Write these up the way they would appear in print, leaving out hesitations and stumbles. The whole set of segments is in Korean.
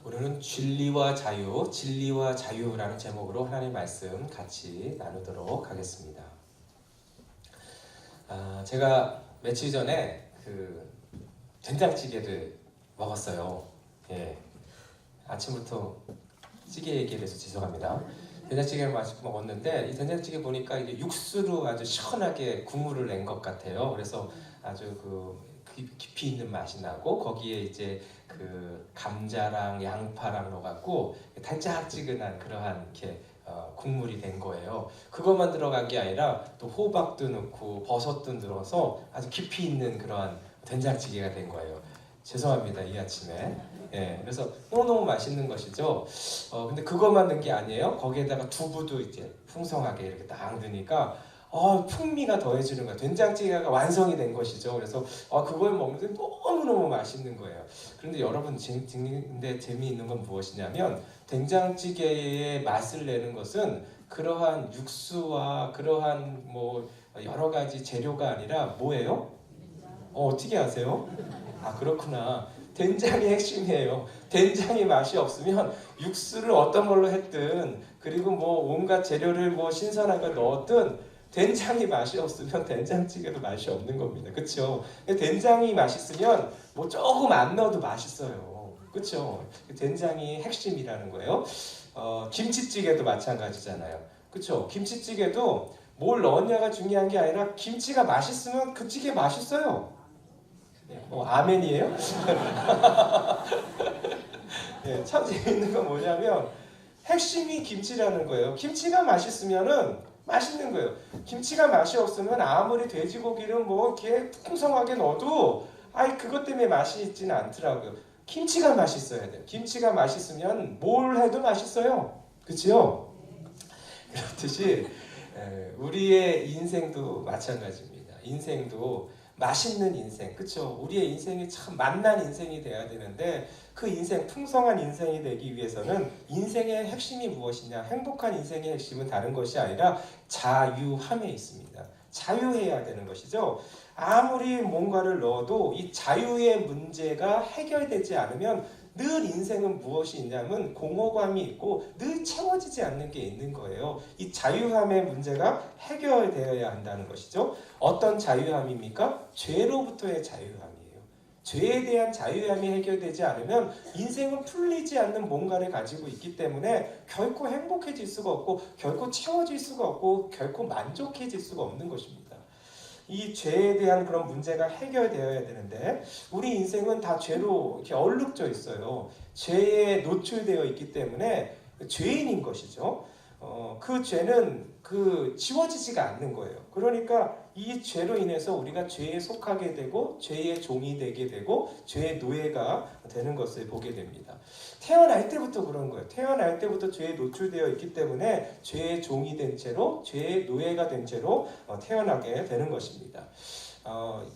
오늘은 진리와 자유라는 제목으로 하나님의 말씀 같이 나누도록 하겠습니다. 제가 며칠 전에 된장찌개를 먹었어요. 예, 아침부터 찌개 얘기를 해서 죄송합니다. 된장찌개를 맛있게 먹었는데 이 된장찌개 보니까 이게 육수로 아주 시원하게 국물을 낸 것 같아요. 그래서 아주 깊이 있는 맛이 나고 거기에 이제 감자랑 양파랑 넣어갖고 달짝지근한 그러한 이렇게 국물이 된 거예요. 그것만 들어간 게 아니라 또 호박도 넣고 버섯도 넣어서 아주 깊이 있는 그러한 된장찌개가 된 거예요. 죄송합니다, 이 아침에. 예, 그래서 너무너무 맛있는 것이죠. 근데 그것만 넣은 게 아니에요. 거기에다가 두부도 이제 풍성하게 이렇게 딱 넣으니까 풍미가 더해지는 거예요. 된장찌개가 완성이 된 것이죠. 그래서 그걸 먹는데 너무너무 맛있는 거예요. 그런데 여러분 근데 재미있는 건 무엇이냐면 된장찌개의 맛을 내는 것은 그러한 육수와 그러한 여러 가지 재료가 아니라 뭐예요? 어떻게 아세요? 그렇구나. 된장이 핵심이에요. 된장이 맛이 없으면 육수를 어떤 걸로 했든 그리고 온갖 재료를 신선한 걸 넣었든 된장이 맛이 없으면 된장찌개도 맛이 없는 겁니다. 그렇죠? 된장이 맛있으면 조금 안 넣어도 맛있어요. 그렇죠? 된장이 핵심이라는 거예요. 김치찌개도 마찬가지잖아요. 그렇죠? 김치찌개도 뭘 넣었냐가 중요한 게 아니라 김치가 맛있으면 그 찌개 맛있어요. 아멘이에요? 네, 참 재밌는 건 뭐냐면 핵심이 김치라는 거예요. 김치가 맛있으면은 맛있는 거예요. 김치가 맛이 없으면 아무리 돼지고기를 이렇게 풍성하게 넣어도 그것 때문에 맛이 있지는 않더라고요. 김치가 맛있어야 돼요. 김치가 맛있으면 뭘 해도 맛있어요. 그렇죠? 그렇듯이 우리의 인생도 마찬가지입니다. 인생도 맛있는 인생, 그렇죠? 우리의 인생이 참 맛난 인생이 돼야 되는데 그 인생, 풍성한 인생이 되기 위해서는 인생의 핵심이 무엇이냐? 행복한 인생의 핵심은 다른 것이 아니라 자유함에 있습니다. 자유해야 되는 것이죠. 아무리 뭔가를 넣어도 이 자유의 문제가 해결되지 않으면 늘 인생은 무엇이 있냐면 공허감이 있고 늘 채워지지 않는 게 있는 거예요. 이 자유함의 문제가 해결되어야 한다는 것이죠. 어떤 자유함입니까? 죄로부터의 자유함이에요. 죄에 대한 자유함이 해결되지 않으면 인생은 풀리지 않는 뭔가를 가지고 있기 때문에 결코 행복해질 수가 없고 결코 채워질 수가 없고 결코 만족해질 수가 없는 것입니다. 이 죄에 대한 그런 문제가 해결되어야 되는데 우리 인생은 다 죄로 이렇게 얼룩져 있어요. 죄에 노출되어 있기 때문에 죄인인 것이죠. 그 죄는 지워지지가 않는 거예요. 그러니까 이 죄로 인해서 우리가 죄에 속하게 되고 죄의 종이 되게 되고 죄의 노예가 되는 것을 보게 됩니다. 태어날 때부터 그런 거예요. 태어날 때부터 죄에 노출되어 있기 때문에 죄의 종이 된 채로 죄의 노예가 된 채로 태어나게 되는 것입니다.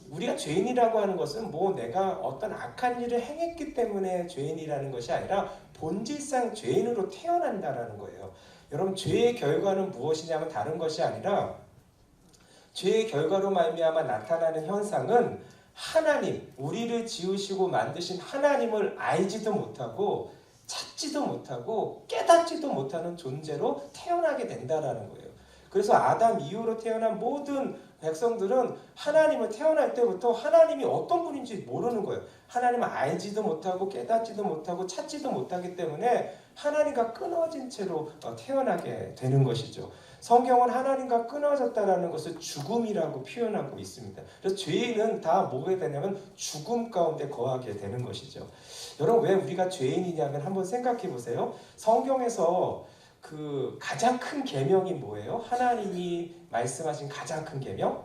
우리가 죄인이라고 하는 것은 내가 어떤 악한 일을 행했기 때문에 죄인이라는 것이 아니라 본질상 죄인으로 태어난다라는 거예요. 여러분, 죄의 결과는 무엇이냐면 다른 것이 아니라 죄의 결과로 말미암아 나타나는 현상은 하나님, 우리를 지으시고 만드신 하나님을 알지도 못하고 찾지도 못하고 깨닫지도 못하는 존재로 태어나게 된다라는 거예요. 그래서 아담 이후로 태어난 모든 백성들은 하나님을 태어날 때부터 하나님이 어떤 분인지 모르는 거예요. 하나님을 알지도 못하고 깨닫지도 못하고 찾지도 못하기 때문에 하나님과 끊어진 채로 태어나게 되는 것이죠. 성경은 하나님과 끊어졌다라는 것을 죽음이라고 표현하고 있습니다. 그래서 죄인은 다 뭐게 되냐면 죽음 가운데 거하게 되는 것이죠. 여러분, 왜 우리가 죄인이냐면 한번 생각해 보세요. 성경에서 가장 큰 계명이 뭐예요? 하나님이 말씀하신 가장 큰 계명?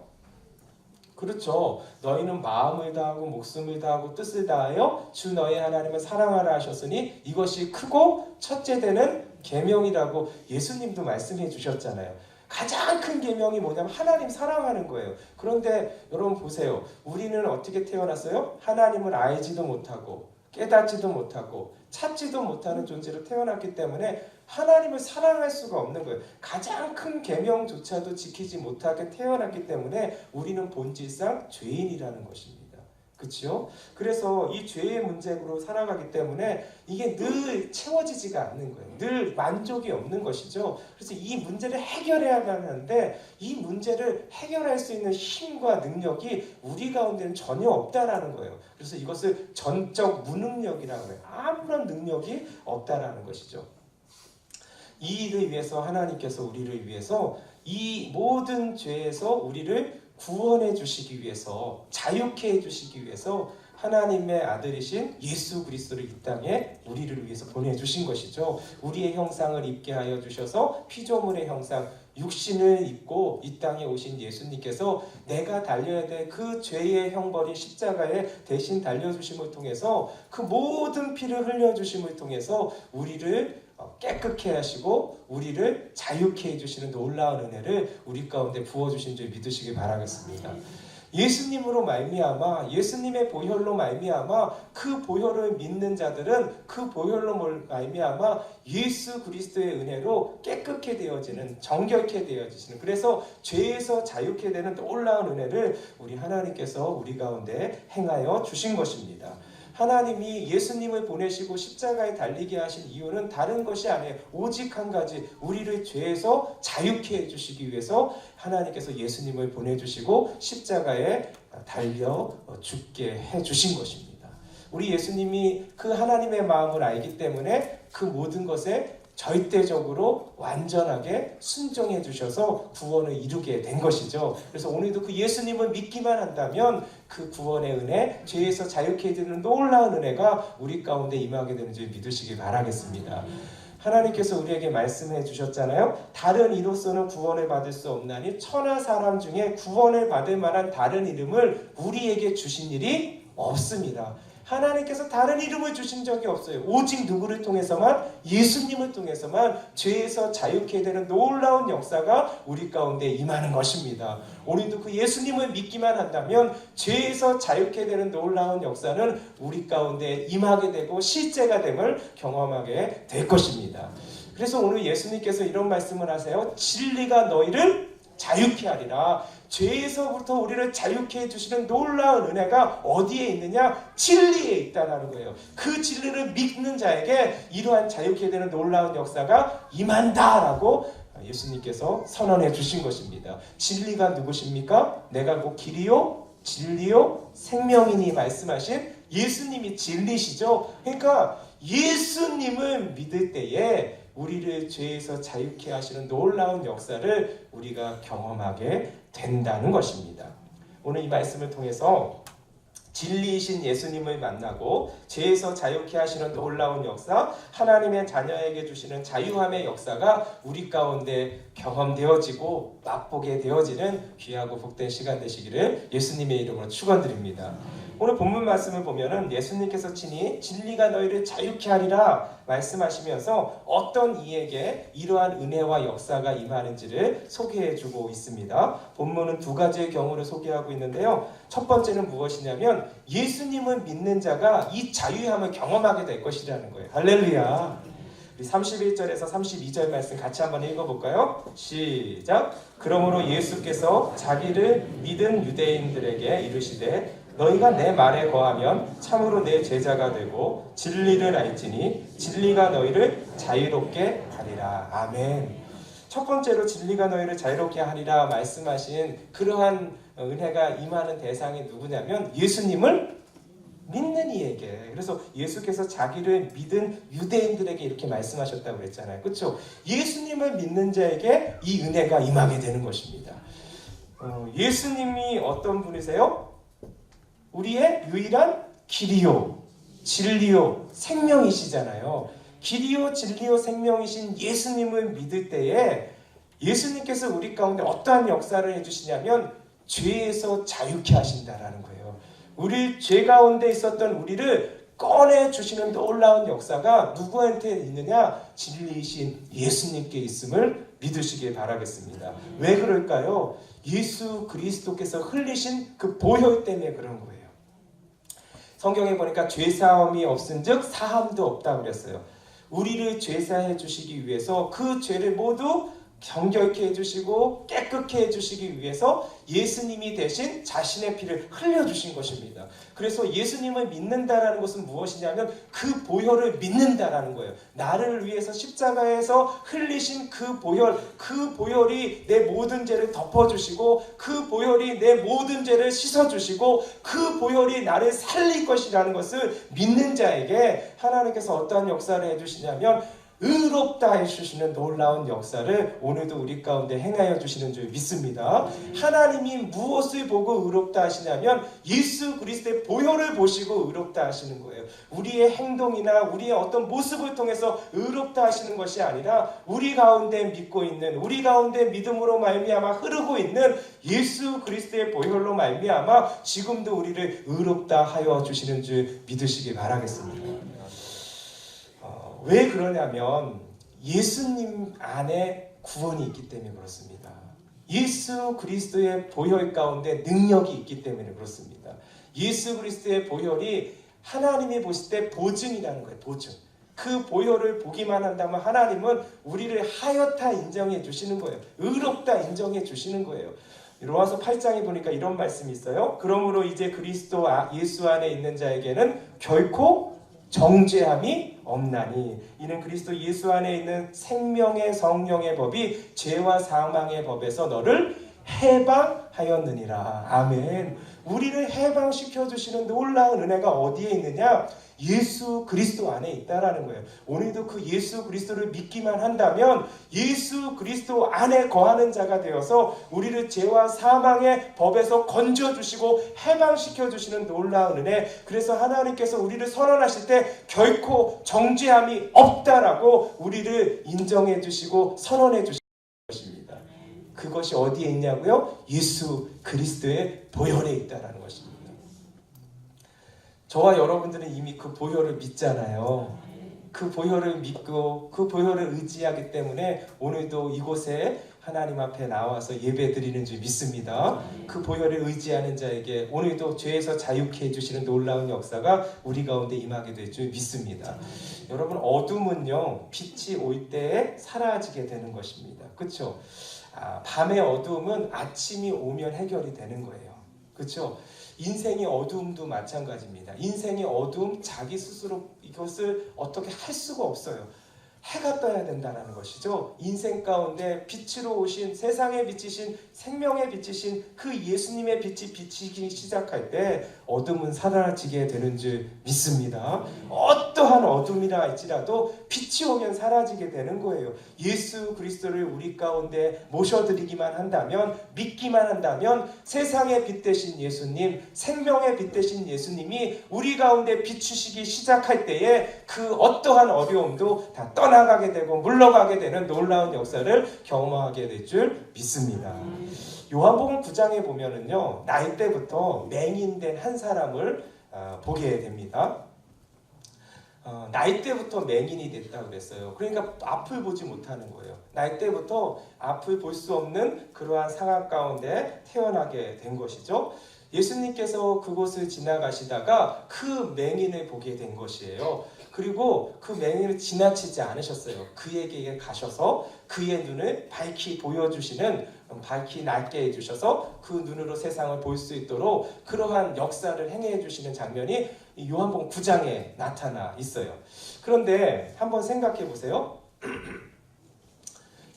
그렇죠. 너희는 마음을 다하고 목숨을 다하고 뜻을 다하여 주 너희 하나님을 사랑하라 하셨으니 이것이 크고 첫째 되는 계명이라고 예수님도 말씀해 주셨잖아요. 가장 큰 계명이 뭐냐면 하나님 사랑하는 거예요. 그런데 여러분 보세요. 우리는 어떻게 태어났어요? 하나님을 알지도 못하고 깨닫지도 못하고 찾지도 못하는 존재로 태어났기 때문에 하나님을 사랑할 수가 없는 거예요. 가장 큰 계명조차도 지키지 못하게 태어났기 때문에 우리는 본질상 죄인이라는 것입니다. 그렇죠? 그래서 이 죄의 문제로 살아가기 때문에 이게 늘 채워지지가 않는 거예요. 늘 만족이 없는 것이죠. 그래서 이 문제를 해결해야 하는데 이 문제를 해결할 수 있는 힘과 능력이 우리 가운데는 전혀 없다라는 거예요. 그래서 이것을 전적 무능력이라고 해요. 아무런 능력이 없다라는 것이죠. 이 일을 위해서 하나님께서 우리를 위해서 이 모든 죄에서 우리를 구원해 주시기 위해서, 자유케 해 주시기 위해서 하나님의 아들이신 예수 그리스도를 이 땅에 우리를 위해서 보내주신 것이죠. 우리의 형상을 입게 하여 주셔서 피조물의 형상, 육신을 입고 이 땅에 오신 예수님께서 내가 달려야 될 그 죄의 형벌인 십자가에 대신 달려주심을 통해서 그 모든 피를 흘려주심을 통해서 우리를 깨끗게 하시고 우리를 자유케 해주시는 놀라운 은혜를 우리 가운데 부어주신 줄 믿으시기 바라겠습니다. 예수님으로 말미암아, 예수님의 보혈로 말미암아 그 보혈을 믿는 자들은 그 보혈로 말미암아 예수 그리스도의 은혜로 깨끗게 되어지는, 정결케 되어지시는, 그래서 죄에서 자유케 되는 놀라운 은혜를 우리 하나님께서 우리 가운데 행하여 주신 것입니다. 하나님이 예수님을 보내시고 십자가에 달리게 하신 이유는 다른 것이 아니에요. 오직 한 가지, 우리를 죄에서 자유케 해주시기 위해서 하나님께서 예수님을 보내주시고 십자가에 달려 죽게 해주신 것입니다. 우리 예수님이 그 하나님의 마음을 알기 때문에 그 모든 것에 절대적으로 완전하게 순종해 주셔서 구원을 이루게 된 것이죠. 그래서 오늘도 그 예수님을 믿기만 한다면 그 구원의 은혜, 죄에서 자유케 해주는 놀라운 은혜가 우리 가운데 임하게 되는 줄 믿으시기 바라겠습니다. 하나님께서 우리에게 말씀해 주셨잖아요. 다른 이로서는 구원을 받을 수 없나니 천하 사람 중에 구원을 받을 만한 다른 이름을 우리에게 주신 일이 없습니다. 하나님께서 다른 이름을 주신 적이 없어요. 오직 누구를 통해서만? 예수님을 통해서만 죄에서 자유케 되는 놀라운 역사가 우리 가운데 임하는 것입니다. 우리도 그 예수님을 믿기만 한다면 죄에서 자유케 되는 놀라운 역사는 우리 가운데 임하게 되고 실제가 됨을 경험하게 될 것입니다. 그래서 오늘 예수님께서 이런 말씀을 하세요. 진리가 너희를 자유케 하리라. 죄에서부터 우리를 자유케 해주시는 놀라운 은혜가 어디에 있느냐? 진리에 있다는 거예요. 그 진리를 믿는 자에게 이러한 자유케 되는 놀라운 역사가 임한다라고 예수님께서 선언해 주신 것입니다. 진리가 누구십니까? 내가 곧 길이요 진리요 생명이니 말씀하신 예수님이 진리시죠. 그러니까 예수님을 믿을 때에 우리를 죄에서 자유케 하시는 놀라운 역사를 우리가 경험하게 된다는 것입니다. 오늘 이 말씀을 통해서 진리이신 예수님을 만나고 죄에서 자유케 하시는 놀라운 역사, 하나님의 자녀에게 주시는 자유함의 역사가 우리 가운데 경험되어지고 맛보게 되어지는 귀하고 복된 시간 되시기를 예수님의 이름으로 축원드립니다. 오늘 본문 말씀을 보면은 예수님께서 친히 진리가 너희를 자유케 하리라 말씀하시면서 어떤 이에게 이러한 은혜와 역사가 임하는지를 소개해주고 있습니다. 본문은 두 가지의 경우를 소개하고 있는데요. 첫 번째는 무엇이냐면 예수님을 믿는 자가 이 자유함을 경험하게 될 것이라는 거예요. 할렐루야. 31절에서 32절 말씀 같이 한번 읽어볼까요? 시작. 그러므로 예수께서 자기를 믿은 유대인들에게 이르시되 너희가 내 말에 거하면 참으로 내 제자가 되고 진리를 알지니 진리가 너희를 자유롭게 하리라. 아멘. 첫 번째로 진리가 너희를 자유롭게 하리라 말씀하신 그러한 은혜가 임하는 대상이 누구냐면 예수님을 믿는 이에게. 그래서 예수께서 자기를 믿은 유대인들에게 이렇게 말씀하셨다고 그랬잖아요. 그렇죠? 예수님을 믿는 자에게 이 은혜가 임하게 되는 것입니다. 예수님이 어떤 분이세요? 우리의 유일한 길이요, 진리요, 생명이시잖아요. 길이요, 진리요, 생명이신 예수님을 믿을 때에 예수님께서 우리 가운데 어떠한 역사를 해주시냐면 죄에서 자유케 하신다라는 거예요. 우리 죄 가운데 있었던 우리를 꺼내주시는 놀라운 역사가 누구한테 있느냐? 진리이신 예수님께 있음을 믿으시길 바라겠습니다. 왜 그럴까요? 예수 그리스도께서 흘리신 그 보혈 때문에 그런 거예요. 성경에 보니까 죄사함이 없은즉 사함도 없다고 그랬어요. 우리를 죄사해 주시기 위해서 그 죄를 모두 정결케 해주시고 깨끗게 해주시기 위해서 예수님이 대신 자신의 피를 흘려주신 것입니다. 그래서 예수님을 믿는다라는 것은 무엇이냐면 그 보혈을 믿는다라는 거예요. 나를 위해서 십자가에서 흘리신 그 보혈이 내 모든 죄를 덮어주시고 그 보혈이 내 모든 죄를 씻어주시고 그 보혈이 나를 살릴 것이라는 것을 믿는 자에게 하나님께서 어떠한 역사를 해주시냐면 의롭다 해주시는 놀라운 역사를 오늘도 우리 가운데 행하여 주시는 줄 믿습니다. 하나님이 무엇을 보고 의롭다 하시냐면 예수 그리스도의 보혈을 보시고 의롭다 하시는 거예요. 우리의 행동이나 우리의 어떤 모습을 통해서 의롭다 하시는 것이 아니라 우리 가운데 믿고 있는, 우리 가운데 믿음으로 말미암아 흐르고 있는 예수 그리스도의 보혈로 말미암아 지금도 우리를 의롭다 하여 주시는 줄 믿으시기 바라겠습니다. 왜 그러냐면 예수님 안에 구원이 있기 때문에 그렇습니다. 예수 그리스도의 보혈 가운데 능력이 있기 때문에 그렇습니다. 예수 그리스도의 보혈이 하나님이 보실 때 보증이라는 거예요. 보증. 그 보혈을 보기만 한다면 하나님은 우리를 하였다 인정해 주시는 거예요. 의롭다 인정해 주시는 거예요. 로마서 8장에 보니까 이런 말씀이 있어요. 그러므로 이제 그리스도 예수 안에 있는 자에게는 결코 정죄함이 없나니 이는 그리스도 예수 안에 있는 생명의 성령의 법이 죄와 사망의 법에서 너를 해방하였느니라. 아멘. 우리를 해방시켜 주시는 놀라운 은혜가 어디에 있느냐? 예수 그리스도 안에 있다라는 거예요. 오늘도 그 예수 그리스도를 믿기만 한다면 예수 그리스도 안에 거하는 자가 되어서 우리를 죄와 사망의 법에서 건져주시고 해방시켜주시는 놀라운 은혜. 그래서 하나님께서 우리를 선언하실 때 결코 정죄함이 없다라고 우리를 인정해 주시고 선언해 주시는 것입니다. 그것이 어디에 있냐고요? 예수 그리스도의 보혈에 있다라는 것입니다. 저와 여러분들은 이미 그 보혈을 믿잖아요. 그 보혈을 믿고 그 보혈을 의지하기 때문에 오늘도 이곳에 하나님 앞에 나와서 예배 드리는 줄 믿습니다. 그 보혈을 의지하는 자에게 오늘도 죄에서 자유케 해주시는 놀라운 역사가 우리 가운데 임하게 될 줄 믿습니다. 여러분, 어둠은요 빛이 올 때에 사라지게 되는 것입니다. 그렇죠? 밤의 어두움은 아침이 오면 해결이 되는 거예요. 그렇죠? 인생의 어두움도 마찬가지입니다. 인생의 어두움 자기 스스로 이것을 어떻게 할 수가 없어요. 해가 떠야 된다는 것이죠. 인생 가운데 빛으로 오신 세상에 비치신 생명에 비치신 그 예수님의 빛이 비치기 시작할 때 어둠은 사라지게 되는 줄 믿습니다. 어떠한 어둠이라 할지라도 빛이 오면 사라지게 되는 거예요. 예수 그리스도를 우리 가운데 모셔드리기만 한다면, 믿기만 한다면 세상의 빛 되신 예수님, 생명의 빛 되신 예수님이 우리 가운데 비추시기 시작할 때에 그 어떠한 어려움도 다 떠나가게 되고 물러가게 되는 놀라운 역사를 경험하게 될 줄 믿습니다. 요한복음 9장에 보면은요, 나이 때부터 맹인된 한 사람을 보게 됩니다. 나이 때부터 맹인이 됐다고 그랬어요. 그러니까 앞을 보지 못하는 거예요. 나이 때부터 앞을 볼 수 없는 그러한 상황 가운데 태어나게 된 것이죠. 예수님께서 그곳을 지나가시다가 그 맹인을 보게 된 것이에요. 그리고 그 맹인을 지나치지 않으셨어요. 그에게 가셔서 그의 눈을 밝히 보여주시는, 밝히 낫게 해주셔서 그 눈으로 세상을 볼 수 있도록 그러한 역사를 행해 주시는 장면이 요한복음 9장에 나타나 있어요. 그런데 한번 생각해 보세요.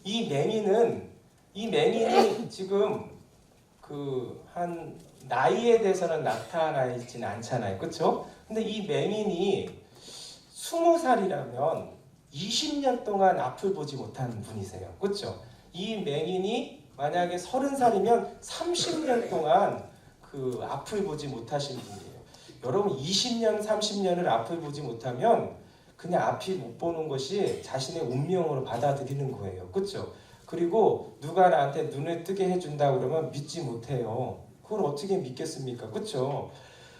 이 맹인이 지금 한 나이에 대해서는 나타나 있지는 않잖아요. 그렇죠? 근데 이 맹인이 20살이라면 20년 동안 앞을 보지 못하는 분이세요. 그렇죠? 이 맹인이 만약에 30살이면 30년 동안 그 앞을 보지 못하신 분이에요. 여러분, 20년, 30년을 앞을 보지 못하면 그냥 앞이 못 보는 것이 자신의 운명으로 받아들이는 거예요. 그렇죠? 그리고 누가 나한테 눈을 뜨게 해준다 그러면 믿지 못해요. 그걸 어떻게 믿겠습니까? 그렇죠?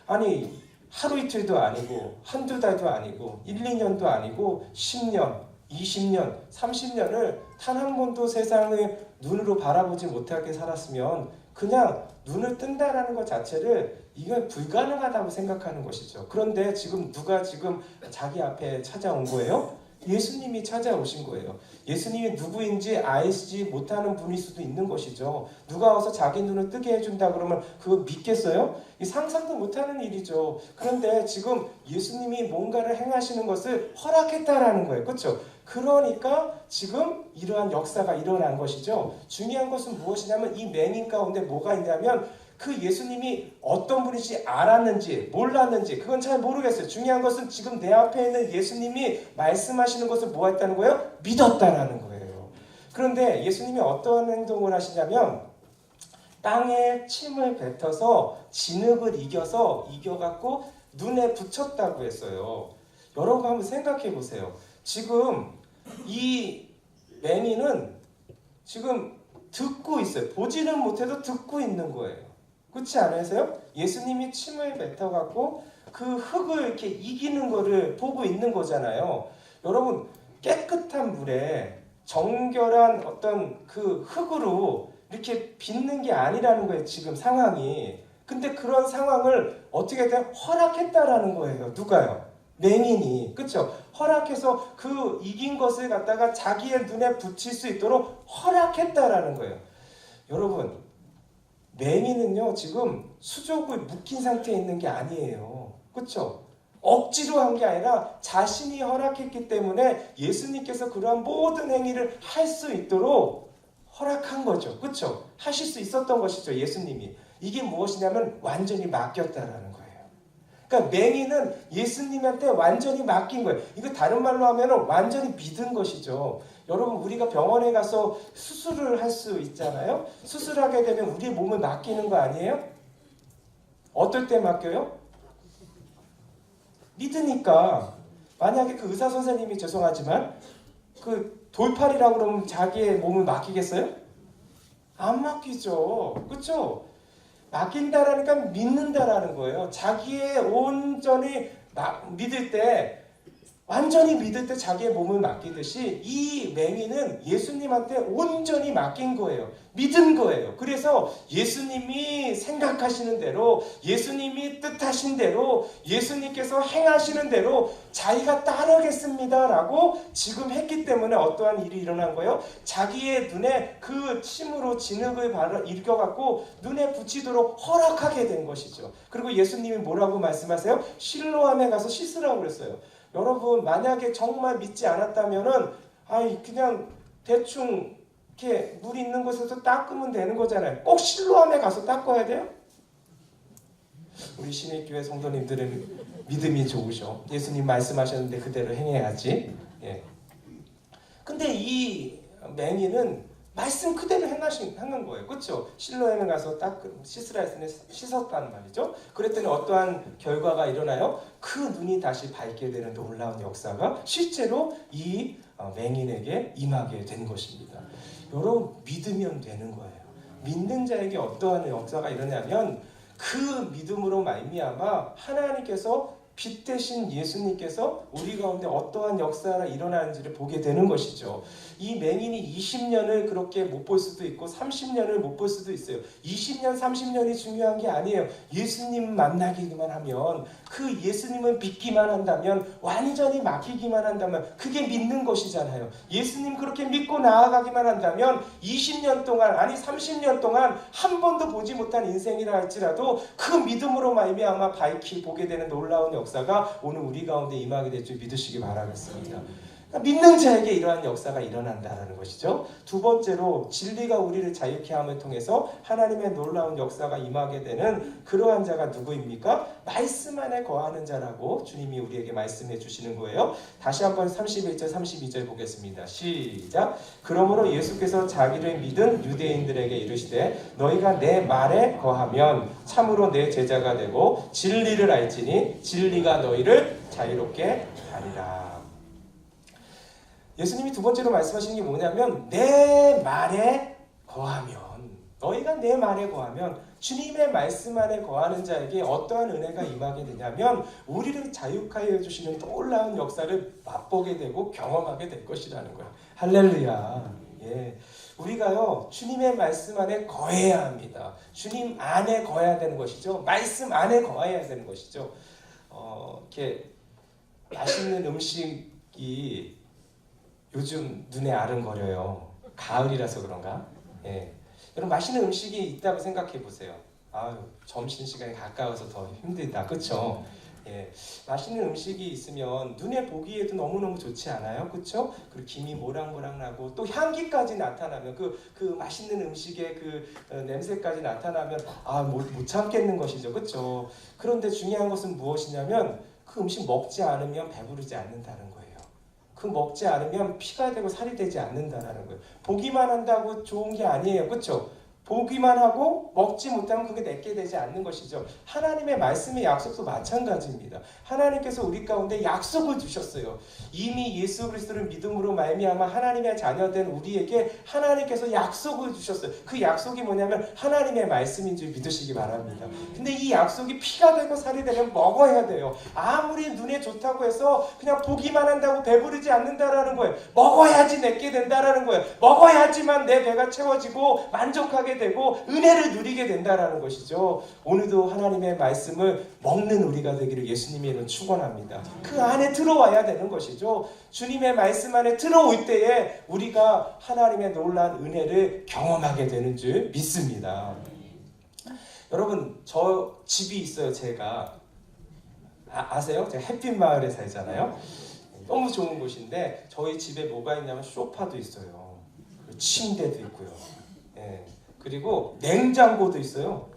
아니, 하루 이틀도 아니고 한두 달도 아니고 1, 2년도 아니고 10년, 20년, 30년을 단 한 번도 세상을 눈으로 바라보지 못하게 살았으면 그냥 눈을 뜬다라는 것 자체를 이건 불가능하다고 생각하는 것이죠. 그런데 지금 누가 지금 자기 앞에 찾아온 거예요? 예수님이 찾아오신 거예요. 예수님이 누구인지 알지 못하는 분일 수도 있는 것이죠. 누가 와서 자기 눈을 뜨게 해준다 그러면 그거 믿겠어요? 상상도 못하는 일이죠. 그런데 지금 예수님이 뭔가를 행하시는 것을 허락했다라는 거예요. 그렇죠? 그러니까 지금 이러한 역사가 일어난 것이죠. 중요한 것은 무엇이냐면 이 맹인 가운데 뭐가 있냐면 그 예수님이 어떤 분인지 알았는지 몰랐는지 그건 잘 모르겠어요. 중요한 것은 지금 내 앞에 있는 예수님이 말씀하시는 것을 뭐 했다는 거예요? 믿었다라는 거예요. 그런데 예수님이 어떠한 행동을 하시냐면 땅에 침을 뱉어서 진흙을 이겨갖고 눈에 붙였다고 했어요. 여러분 한번 생각해 보세요. 지금 이 맹인은 지금 듣고 있어요. 보지는 못해도 듣고 있는 거예요. 그렇지 않으세요? 예수님이 침을 뱉어갖고 그 흙을 이렇게 이기는 거를 보고 있는 거잖아요. 여러분 깨끗한 물에 정결한 어떤 그 흙으로 이렇게 빚는 게 아니라는 거예요. 지금 상황이. 근데 그런 상황을 어떻게 허락했다라는 거예요. 누가요? 맹인이. 그렇죠? 허락해서 그 이긴 것을 갖다가 자기의 눈에 붙일 수 있도록 허락했다라는 거예요. 여러분 맹인은요 지금 수족을 묶인 상태에 있는 게 아니에요. 그렇죠? 억지로 한 게 아니라 자신이 허락했기 때문에 예수님께서 그러한 모든 행위를 할 수 있도록 허락한 거죠. 그렇죠? 하실 수 있었던 것이죠. 예수님이. 이게 무엇이냐면 완전히 맡겼다라는 거예요. 그러니까 맹인은 예수님한테 완전히 맡긴 거예요. 이거 다른 말로 하면 완전히 믿은 것이죠. 여러분 우리가 병원에 가서 수술을 할 수 있잖아요. 수술하게 되면 우리 몸을 맡기는 거 아니에요? 어떨 때 맡겨요? 믿으니까. 만약에 그 의사 선생님이 죄송하지만 그 돌팔이라고 그러면 자기의 몸을 맡기겠어요? 안 맡기죠. 그렇죠? 맡긴다라니까 믿는다라는 거예요. 자기의 온전히 믿을 때 완전히 믿을 때 자기의 몸을 맡기듯이 이 맹인은 예수님한테 온전히 맡긴 거예요. 믿은 거예요. 그래서 예수님이 생각하시는 대로 예수님이 뜻하신 대로 예수님께서 행하시는 대로 자기가 따르겠습니다라고 지금 했기 때문에 어떠한 일이 일어난 거예요? 자기의 눈에 그 침으로 진흙을 일겨갖고 눈에 붙이도록 허락하게 된 것이죠. 그리고 예수님이 뭐라고 말씀하세요? 실로암에 가서 씻으라고 그랬어요. 여러분 만약에 정말 믿지 않았다면은 그냥 대충 이렇게 물 있는 곳에서 닦으면 되는 거잖아요. 꼭 실로암에 가서 닦아야 돼요? 우리 신일교회 성도님들은 믿음이 좋으셔. 예수님 말씀하셨는데 그대로 행해야지. 예. 근데 이 맹인은 말씀 그대로 행한 거예요. 그렇죠? 실로암에 가서 씻으라 했으니 씻었단 말이죠. 그랬더니 어떠한 결과가 일어나요? 그 눈이 다시 밝게 되는 놀라운 역사가 실제로 이 맹인에게 임하게 된 것입니다. 여러분 믿으면 되는 거예요. 믿는 자에게 어떠한 역사가 일어나면 그 믿음으로 말미암아 하나님께서 빛 대신 예수님께서 우리 가운데 어떠한 역사가 일어나는지를 보게 되는 것이죠. 이 맹인이 20년을 그렇게 못 볼 수도 있고 30년을 못 볼 수도 있어요. 20년, 30년이 중요한 게 아니에요. 예수님 만나기만 하면 그 예수님을 믿기만 한다면 완전히 맡기기만 한다면 그게 믿는 것이잖아요. 예수님 그렇게 믿고 나아가기만 한다면 20년 동안 아니 30년 동안 한 번도 보지 못한 인생이라 할지라도 그 믿음으로 말미암아 밝히 보게 되는 놀라운 역사가 오늘 우리 가운데 임하게 될 줄 믿으시기 바라겠습니다. 믿는 자에게 이러한 역사가 일어난다는 것이죠. 두 번째로 진리가 우리를 자유케 함을 통해서 하나님의 놀라운 역사가 임하게 되는 그러한 자가 누구입니까? 말씀 안에 거하는 자라고 주님이 우리에게 말씀해 주시는 거예요. 다시 한번 31절 32절 보겠습니다. 시작. 그러므로 예수께서 자기를 믿은 유대인들에게 이르시되 너희가 내 말에 거하면 참으로 내 제자가 되고 진리를 알지니 진리가 너희를 자유롭게 하리라. 예수님이 두 번째로 말씀하시는 게 뭐냐면 내 말에 거하면 너희가 내 말에 거하면 주님의 말씀 안에 거하는 자에게 어떠한 은혜가 임하게 되냐면 우리를 자유하게 해주시는 놀라운 역사를 맛보게 되고 경험하게 될 것이라는 거예요. 할렐루야. 예. 우리가요 주님의 말씀 안에 거해야 합니다. 주님 안에 거해야 되는 것이죠. 말씀 안에 거해야 되는 것이죠. 이렇게 맛있는 음식이 요즘 눈에 아른거려요. 가을이라서 그런가? 예. 여러분 맛있는 음식이 있다고 생각해 보세요. 아유, 점심시간이 가까워서 더 힘들다. 그쵸? 예. 맛있는 음식이 있으면 눈에 보기에도 너무너무 좋지 않아요? 그쵸? 그리고 김이 모락모락 나고 또 향기까지 나타나면 그 맛있는 음식의 냄새까지 나타나면 못 참겠는 것이죠. 그쵸? 그런데 중요한 것은 무엇이냐면 그 음식 먹지 않으면 배부르지 않는다는 거예요. 그 먹지 않으면 피가 되고 살이 되지 않는다는 거예요. 보기만 한다고 좋은 게 아니에요. 그렇죠? 보기만 하고 먹지 못하면 그게 내게 되지 않는 것이죠. 하나님의 말씀의 약속도 마찬가지입니다. 하나님께서 우리 가운데 약속을 주셨어요. 이미 예수 그리스도를 믿음으로 말미암아 하나님의 자녀된 우리에게 하나님께서 약속을 주셨어요. 그 약속이 뭐냐면 하나님의 말씀인 줄 믿으시기 바랍니다. 근데 이 약속이 피가 되고 살이 되면 먹어야 돼요. 아무리 눈에 좋다고 해서 그냥 보기만 한다고 배부르지 않는다라는 거예요. 먹어야지 내게 된다라는 거예요. 먹어야지만 내 배가 채워지고 만족하게 되고 은혜를 누리게 된다라는 것이죠. 오늘도 하나님의 말씀을 먹는 우리가 되기를 예수님이 이런 축원합니다. 그 안에 들어와야 되는 것이죠. 주님의 말씀 안에 들어올 때에 우리가 하나님의 놀라운 은혜를 경험하게 되는 줄 믿습니다. 여러분, 저 집이 있어요. 제가 아세요? 제가 햇빛 마을에 살잖아요. 너무 좋은 곳인데 저희 집에 뭐가 있냐면 소파도 있어요. 침대도 있고요. 예. 그리고 냉장고도 있어요.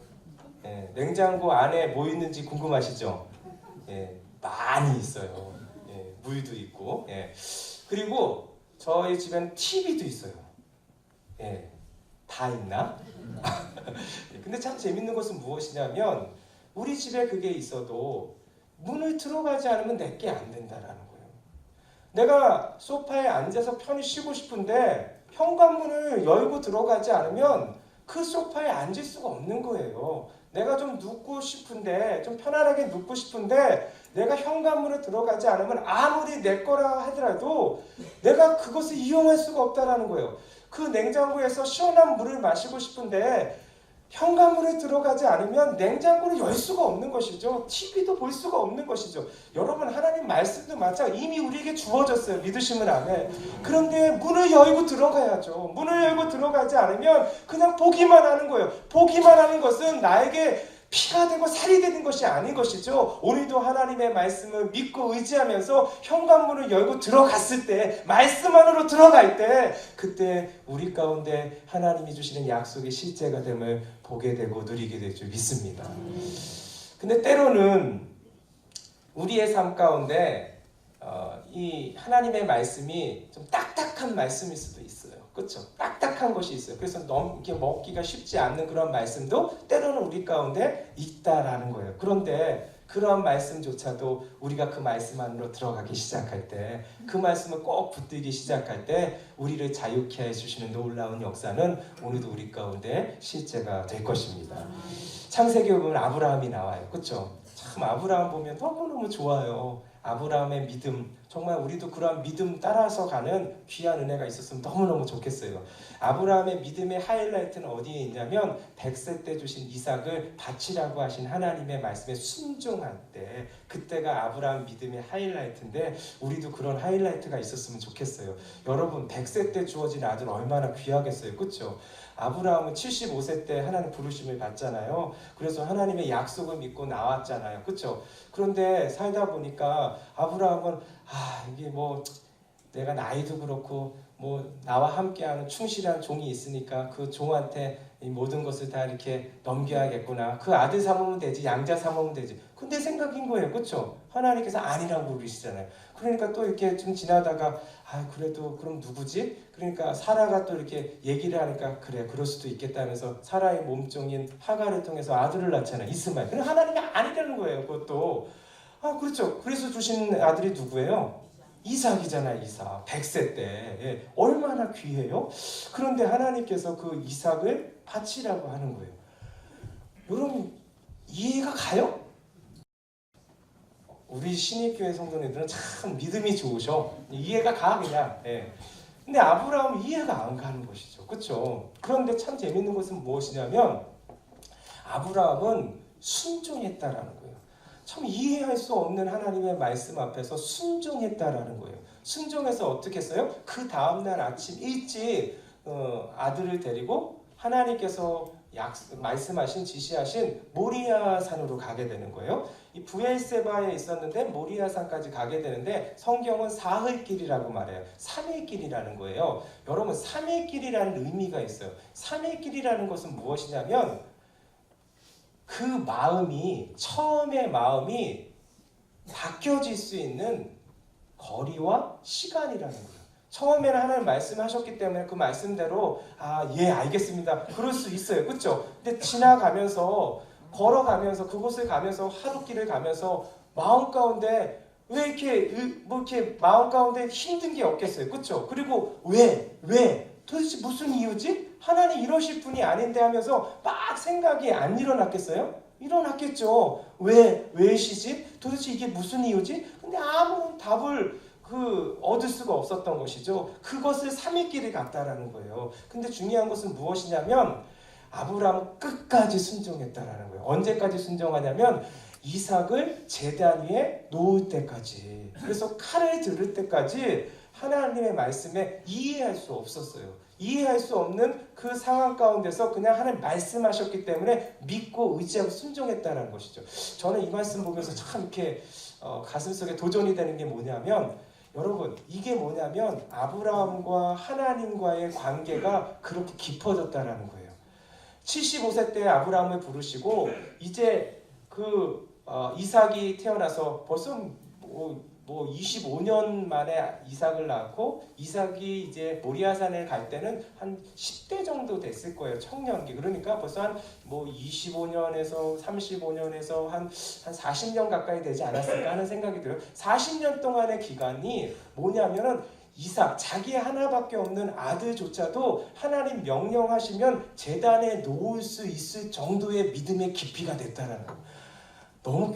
예, 냉장고 안에 뭐 있는지 궁금하시죠? 예, 많이 있어요. 예, 물도 있고. 예. 그리고 저희 집엔 TV도 있어요. 예, 다 있나? 근데 참 재밌는 것은 무엇이냐면 우리 집에 그게 있어도 문을 들어가지 않으면 내게 안 된다라는 거예요. 내가 소파에 앉아서 편히 쉬고 싶은데 현관문을 열고 들어가지 않으면 그 소파에 앉을 수가 없는 거예요. 내가 좀 눕고 싶은데, 좀 편안하게 눕고 싶은데 내가 현관문에 들어가지 않으면 아무리 내 거라 하더라도 내가 그것을 이용할 수가 없다라는 거예요. 그 냉장고에서 시원한 물을 마시고 싶은데 현관문에 들어가지 않으면 냉장고를 열 수가 없는 것이죠. TV도 볼 수가 없는 것이죠. 여러분, 하나님 말씀도 마찬가지 이미 우리에게 주어졌어요. 믿으시면 아멘. 그런데 문을 열고 들어가야죠. 문을 열고 들어가지 않으면 그냥 보기만 하는 거예요. 보기만 하는 것은 나에게 피가 되고 살이 되는 것이 아닌 것이죠. 오늘도 하나님의 말씀을 믿고 의지하면서 현관문을 열고 들어갔을 때, 말씀 안으로 들어갈 때, 그때 우리 가운데 하나님이 주시는 약속의 실제가 됨을 보게 되고 누리게 될 줄 믿습니다. 근데 때로는 우리의 삶 가운데 이 하나님의 말씀이 좀 딱딱한 말씀일 수도 있어요. 그렇죠? 딱딱한 것이 있어요. 그래서 너무 이렇게 먹기가 쉽지 않는 그런 말씀도 때로는 우리 가운데 있다라는 거예요. 그런데 그런 말씀조차도 우리가 그 말씀 안으로 들어가기 시작할 때, 그 말씀을 꼭 붙들기 시작할 때 우리를 자유케 해주시는 놀라운 역사는 오늘도 우리 가운데 실제가 될 것입니다. 창세기에 보면 아브라함이 나와요. 그렇죠? 참 아브라함 보면 너무너무 좋아요. 아브라함의 믿음, 정말 우리도 그런 믿음 따라서 가는 귀한 은혜가 있었으면 너무너무 좋겠어요. 아브라함의 믿음의 하이라이트는 어디에 있냐면 100세 때 주신 이삭을 바치라고 하신 하나님의 말씀에 순종할 때, 그때가 아브라함 믿음의 하이라이트인데 우리도 그런 하이라이트가 있었으면 좋겠어요. 여러분, 100세 때 주어진 아들 얼마나 귀하겠어요. 그렇죠? 아브라함은 75세 때 하나님 부르심을 받잖아요. 그래서 하나님의 약속을 믿고 나왔잖아요. 그렇죠? 그런데 살다 보니까 아브라함은 이게 뭐 내가 나이도 그렇고 뭐 나와 함께하는 충실한 종이 있으니까 그 종한테 이 모든 것을 다 이렇게 넘겨야겠구나. 그 아들 삼으면 되지, 양자 삼으면 되지. 근데 생각인 거예요. 그렇죠? 하나님께서 아니라고 그러시잖아요. 그러니까 또 이렇게 좀 지나다가 그래도 그럼 누구지? 그러니까 사라가 또 이렇게 얘기를 하니까 그래, 그럴 수도 있겠다면서 사라의 몸종인 하갈을 통해서 아들을 낳잖아요. 이스마엘. 근데 하나님이 아니라는 거예요. 그것도. 그렇죠. 그래서 주신 아들이 누구예요? 이삭이잖아요. 이삭. 100세 때. 예, 얼마나 귀해요? 그런데 하나님께서 그 이삭을 바치라고 하는 거예요. 여러분, 이해가 가요? 우리 신입교회 성도님들은 참 믿음이 좋으셔. 이해가 가 그냥. 예. 근데 아브라함은 이해가 안 가는 것이죠. 그렇죠? 그런데 참 재밌는 것은 무엇이냐면 아브라함은 순종했다라는 거예요. 참 이해할 수 없는 하나님의 말씀 앞에서 순종했다라는 거예요. 순종해서 어떻게 했어요? 그 다음날 아침 일찍 아들을 데리고 하나님께서 말씀하신 지시하신 모리아 산으로 가게 되는 거예요. 이 브엘세바에 있었는데 모리아 산까지 가게 되는데 성경은 사흘 길이라고 말해요. 3일 길이라는 거예요. 여러분 3일 길이라는 의미가 있어요. 3일 길이라는 것은 무엇이냐면 그 마음이 처음의 마음이 바뀌어질 수 있는 거리와 시간이라는 거예요. 처음에는 하나님 말씀하셨기 때문에 그 말씀대로 예 알겠습니다 그럴 수 있어요. 그렇죠? 근데 지나가면서 걸어가면서 그곳을 가면서 하루길을 가면서 마음 가운데 왜 이렇게 마음 가운데 힘든 게 없겠어요. 그렇죠? 그리고 왜 도대체 무슨 이유지? 하나님 이러실 분이 아닌데 하면서 막 생각이 안 일어났겠어요? 일어났겠죠. 왜시지? 도대체 이게 무슨 이유지? 근데 아무런 답을 얻을 수가 없었던 것이죠. 그것을 3일 길을 갔다라는 거예요. 근데 중요한 것은 무엇이냐면 아브라함은 끝까지 순종했다라는 거예요. 언제까지 순종하냐면 이삭을 제단 위에 놓을 때까지. 그래서 칼을 들을 때까지 하나님의 말씀에 이해할 수 없었어요. 이해할 수 없는 그 상황 가운데서 그냥 하나님 말씀하셨기 때문에 믿고 의지하고 순종했다는 것이죠. 저는 이 말씀 보면서 참 이렇게 가슴속에 도전이 되는 게 뭐냐면 여러분 이게 뭐냐면 아브라함과 하나님과의 관계가 그렇게 깊어졌다는 거예요. 75세 때 아브라함을 부르시고 이제 이삭이 태어나서 벌써 25년 만에 이삭을 낳고 이삭이 이제 모리아산에 갈 때는 한 10대 정도 됐을 거예요. 청년기. 그러니까 벌써 한 25년에서 35년에서 한 40년 가까이 되지 않았을까 하는 생각이 들어요. 40년 동안의 기간이 뭐냐면은 이삭 자기 하나밖에 없는 아들조차도 하나님 명령하시면 제단에 놓을 수 있을 정도의 믿음의 깊이가 됐다는 거예요. 너무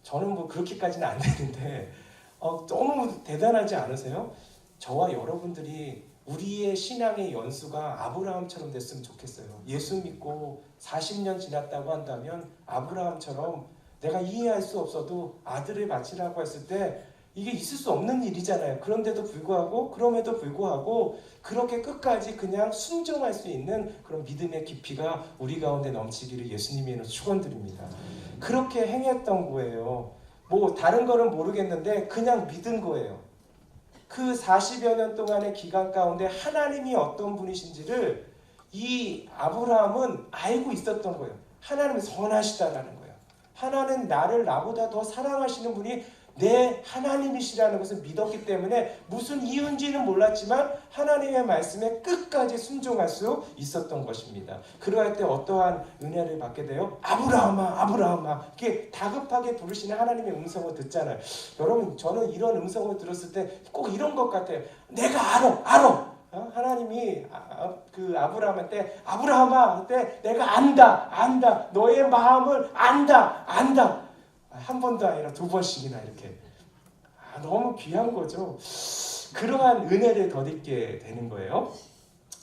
저는 그렇게까지는 안 되는데 너무 대단하지 않으세요? 저와 여러분들이 우리의 신앙의 연수가 아브라함처럼 됐으면 좋겠어요. 예수 믿고 40년 지났다고 한다면 아브라함처럼 내가 이해할 수 없어도 아들을 바치라고 했을 때 이게 있을 수 없는 일이잖아요. 그럼에도 불구하고 그렇게 끝까지 그냥 순종할 수 있는 그런 믿음의 깊이가 우리 가운데 넘치기를 예수님의 축원드립니다. 그렇게 행했던 거예요. 다른 거는 모르겠는데 그냥 믿은 거예요. 그 40여 년 동안의 기간 가운데 하나님이 어떤 분이신지를 이 아브라함은 알고 있었던 거예요. 하나님은 선하시다라는 거예요. 하나는 나보다 더 사랑하시는 분이 내 하나님이시라는 것을 믿었기 때문에 무슨 이유인지는 몰랐지만 하나님의 말씀에 끝까지 순종할 수 있었던 것입니다. 그러할 때 어떠한 은혜를 받게 돼요? 아브라함아 아브라함아 이렇게 다급하게 부르시는 하나님의 음성을 듣잖아요. 여러분 저는 이런 음성을 들었을 때 꼭 이런 것 같아요. 내가 알아 하나님이 아브라함한테 아브라함아 그때 내가 안다 너의 마음을 안다 한 번도 아니라 2번씩이나 이렇게 너무 귀한 거죠. 그러한 은혜를 덧입게 되는 거예요.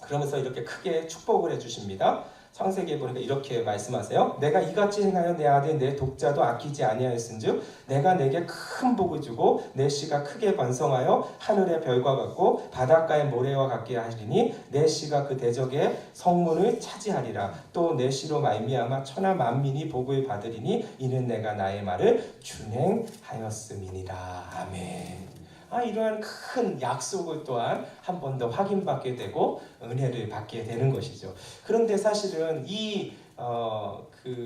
그러면서 이렇게 크게 축복을 해주십니다. 창세기에 보니까 이렇게 말씀하세요. 내가 이같이 행하여 내 아들 내 독자도 아끼지 아니하였은즉 내가 내게 큰 복을 주고 내 씨가 크게 번성하여 하늘의 별과 같고 바닷가의 모래와 같게 하시니 내 씨가 그 대적의 성문을 차지하리라. 또 내 씨로 말미암아 천하 만민이 복을 받으리니 이는 내가 나의 말을 준행하였음이니라. 아멘. 이러한 큰 약속을 또한 한 번 더 확인받게 되고 은혜를 받게 되는 것이죠. 그런데 사실은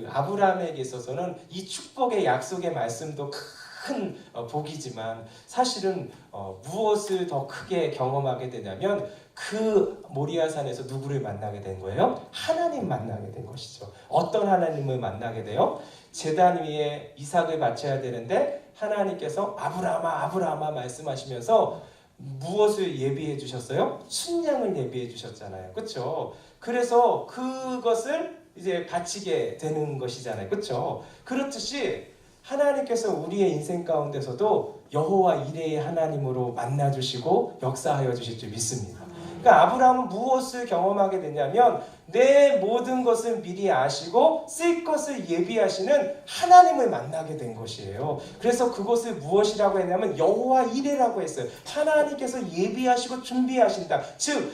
아브라함에게 있어서는 이 축복의 약속의 말씀도 큰 복이지만 사실은 무엇을 더 크게 경험하게 되냐면 그 모리아산에서 누구를 만나게 된 거예요? 하나님 만나게 된 것이죠. 어떤 하나님을 만나게 돼요? 제단 위에 이삭을 바쳐야 되는데 하나님께서 아브라함아 말씀하시면서 무엇을 예비해 주셨어요? 순양을 예비해 주셨잖아요. 그렇죠? 그래서 그것을 이제 바치게 되는 것이잖아요. 그렇죠? 그렇듯이 하나님께서 우리의 인생 가운데서도 여호와 이레의 하나님으로 만나 주시고 역사하여 주실 줄 믿습니다. 그러니까 아브라함은 무엇을 경험하게 되냐면 내 모든 것을 미리 아시고 쓸 것을 예비하시는 하나님을 만나게 된 것이에요. 그래서 그것을 무엇이라고 했냐면 여호와 이레라고 했어요. 하나님께서 예비하시고 준비하신다. 즉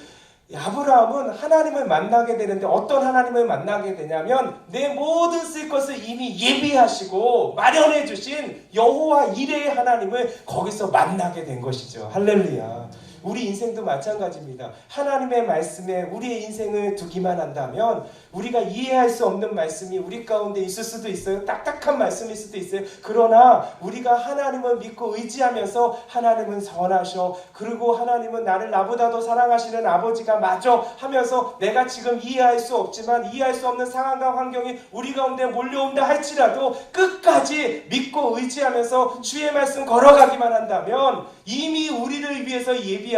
아브라함은 하나님을 만나게 되는데 어떤 하나님을 만나게 되냐면 내 모든 쓸 것을 이미 예비하시고 마련해 주신 여호와 이레의 하나님을 거기서 만나게 된 것이죠. 할렐루야. 우리 인생도 마찬가지입니다. 하나님의 말씀에 우리의 인생을 두기만 한다면 우리가 이해할 수 없는 말씀이 우리 가운데 있을 수도 있어요. 딱딱한 말씀일 수도 있어요. 그러나 우리가 하나님을 믿고 의지하면서 하나님은 선하셔. 그리고 하나님은 나를 나보다도 사랑하시는 아버지가 맞아 하면서 내가 지금 이해할 수 없지만 이해할 수 없는 상황과 환경이 우리 가운데 몰려온다 할지라도 끝까지 믿고 의지하면서 주의 말씀 걸어가기만 한다면 이미 우리를 위해서 예비하신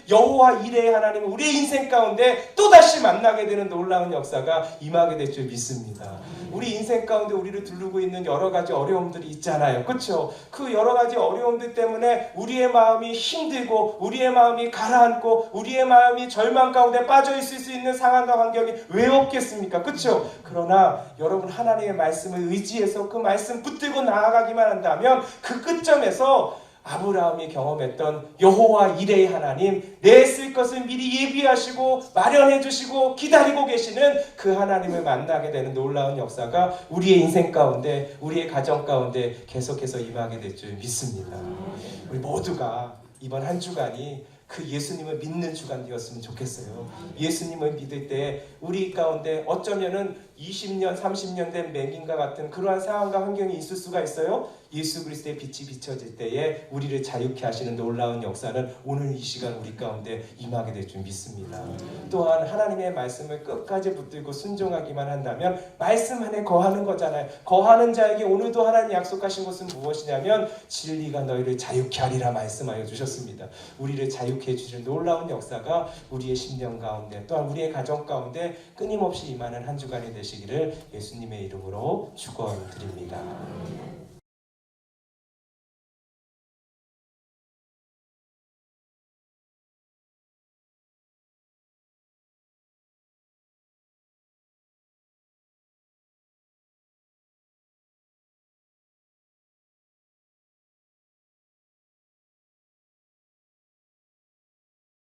여호와 이레의 하나님을 우리의 인생 가운데 또다시 만나게 되는 놀라운 역사가 임하게 될 줄 믿습니다. 우리 인생 가운데 우리를 두르고 있는 여러 가지 어려움들이 있잖아요. 그렇죠? 그 여러 가지 어려움들 때문에 우리의 마음이 힘들고 우리의 마음이 가라앉고 우리의 마음이 절망 가운데 빠져 있을 수 있는 상황과 환경이 왜 없겠습니까? 그렇죠? 그러나 여러분 하나님의 말씀을 의지해서 그 말씀 붙들고 나아가기만 한다면 그 끝점에서 아브라함이 경험했던 여호와 이레의 하나님, 내 쓸 것을 미리 예비하시고 마련해 주시고 기다리고 계시는 그 하나님을 만나게 되는 놀라운 역사가 우리의 인생 가운데 우리의 가정 가운데 계속해서 임하게 될 줄 믿습니다. 우리 모두가 이번 한 주간이 그 예수님을 믿는 주간 되었으면 좋겠어요. 예수님을 믿을 때 우리 가운데 어쩌면은 20년, 30년 된 맹인과 같은 그러한 상황과 환경이 있을 수가 있어요. 예수 그리스도의 빛이 비춰질 때에 우리를 자유케 하시는 놀라운 역사는 오늘 이 시간 우리 가운데 임하게 될 줄 믿습니다. 또한 하나님의 말씀을 끝까지 붙들고 순종하기만 한다면 말씀 안에 거하는 거잖아요. 거하는 자에게 오늘도 하나님 약속하신 것은 무엇이냐면 진리가 너희를 자유케 하리라 말씀하여 주셨습니다. 우리를 자유케 해주시는 놀라운 역사가 우리의 심령 가운데 또한 우리의 가정 가운데 끊임없이 임하는 한 주간이 되시기를 예수님의 이름으로 축원드립니다.